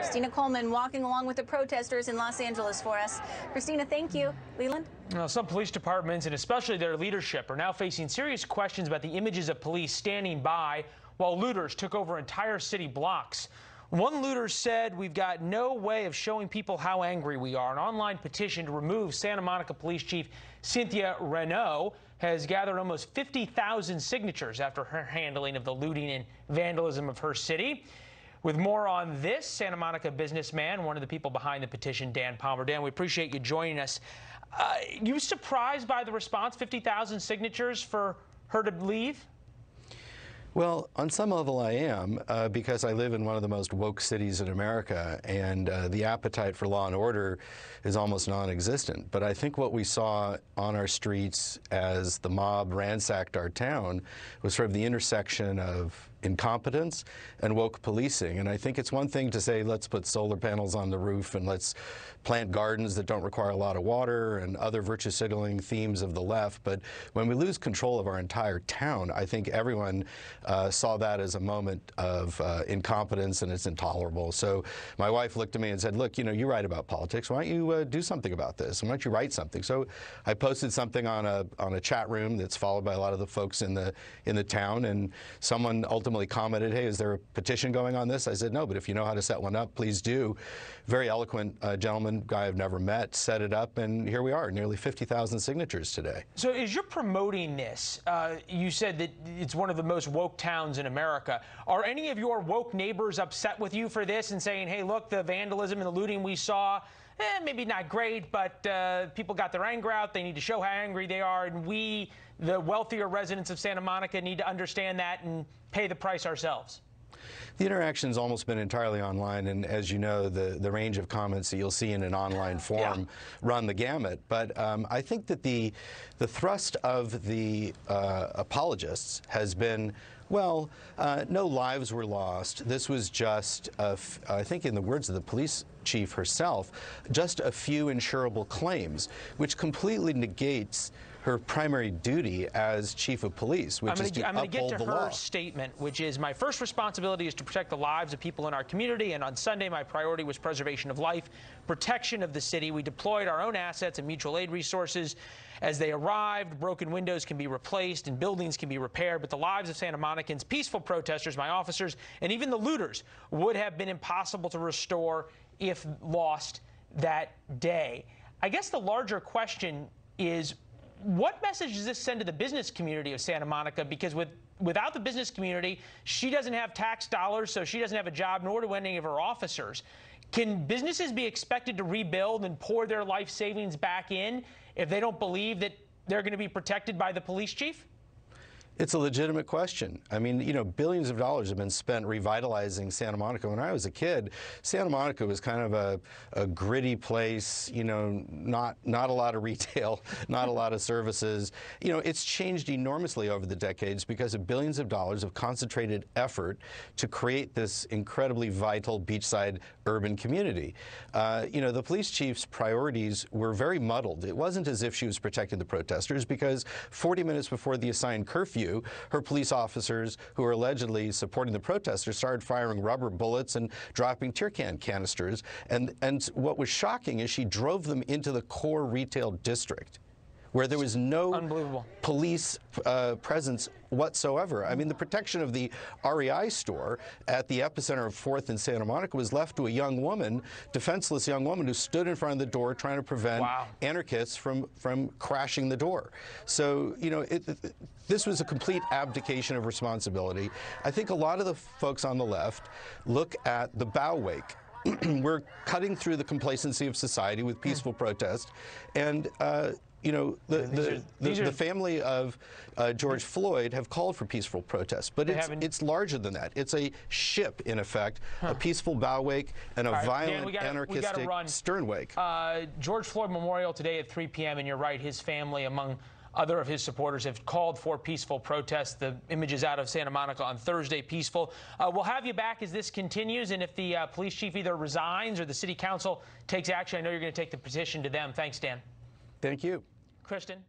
Christina Coleman walking along with the protesters in Los Angeles for us. Christina, thank you. Leland? Now, some police departments, and especially their leadership, are now facing serious questions about the images of police standing by while looters took over entire city blocks. One looter said, "We've got no way of showing people how angry we are." An online petition to remove Santa Monica Police Chief Cynthia Renaud has gathered almost 50,000 signatures after her handling of the looting and vandalism of her city. With more on this, Santa Monica businessman, one of the people behind the petition, Dan Palmer. Dan, we appreciate you joining us. You surprised by the response, 50,000 signatures for her to leave? Well, on some level I am, because I live in one of the most woke cities in America, and the appetite for law and order is almost non-existent. But I think what we saw on our streets as the mob ransacked our town was sort of the intersection of incompetence and woke policing. And I think it's one thing to say, let's put solar panels on the roof and let's plant gardens that don't require a lot of water and other virtue signaling themes of the left. But when we lose control of our entire town, I think everyone saw that as a moment of incompetence, and it's intolerable. So my wife looked at me and said, "Look, you know, you write about politics. Why don't you do something about this? Why don't you write something?" So I posted something on a chat room that's followed by a lot of the folks in the town, and someone ultimately commented, "Hey, is there a petition going on this?" I said, "No, but if you know how to set one up, please do." Very eloquent gentleman, guy I've never met, set it up, and here we are, nearly 50,000 signatures today. So as you're promoting this, you said that it's one of the most woke towns in America. Are any of your woke neighbors upset with you for this and saying, "Hey, look, the vandalism and the looting we saw, maybe not great, but people got their anger out. They need to show how angry they are, and we, the wealthier residents of Santa Monica, need to understand that and pay the price ourselves"? The interaction's almost been entirely online, and as you know, the range of comments that you'll see in an online forum run the gamut. But I think that the thrust of the apologists has been, well, no lives were lost. This was just, I think in the words of the police chief herself, just a few insurable claims, which completely negates her primary duty as chief of police, which is to uphold the law. I'm going to get to her statement, which is, "My first responsibility is to protect the lives of people in our community, and on Sunday my priority was preservation of life, protection of the city. We deployed our own assets and mutual aid resources as they arrived. Broken windows can be replaced and buildings can be repaired, but the lives of Santa Monicans, peaceful protesters, my officers, and even the looters would have been impossible to restore if lost that day." I guess the larger question is, what message does this send to the business community of Santa Monica? Because without the business community, she doesn't have tax dollars, so she doesn't have a job, nor do any of her officers. Can businesses be expected to rebuild and pour their life savings back in if they don't believe that they're going to be protected by the police chief? It's a legitimate question. I mean, you know, billions of dollars have been spent revitalizing Santa Monica. When I was a kid, Santa Monica was kind of a gritty place, you know, not a lot of retail, not a lot of services. You know, it's changed enormously over the decades because of billions of dollars of concentrated effort to create this incredibly vital beachside urban community. You know, the police chief's priorities were very muddled. It wasn't as if she was protecting the protesters, because 40 minutes before the assigned curfew, her police officers who were allegedly supporting the protesters started firing rubber bullets and dropping tear can canisters. And what was shocking is she drove them into the core retail district, where there was no police presence whatsoever. I mean, the protection of the REI store at the epicenter of 4th and Santa Monica was left to a young woman, defenseless young woman, who stood in front of the door trying to prevent anarchists from crashing the door. So, you know, this was a complete abdication of responsibility. I think a lot of the folks on the left look at the bow wake. We're cutting through the complacency of society with peaceful protest, and you know, the family of George Floyd have called for peaceful protests, but it's larger than that. It's a ship, in effect, a peaceful bow wake and a violent, anarchistic stern wake. George Floyd Memorial today at 3 p.m., and you're right, his family, among other of his supporters, have called for peaceful protests. The images out of Santa Monica on Thursday, peaceful. We'll have you back as this continues, and if the police chief either resigns or the city council takes action, I know you're going to take the petition to them. Thanks, Dan. Thank you. Kristen.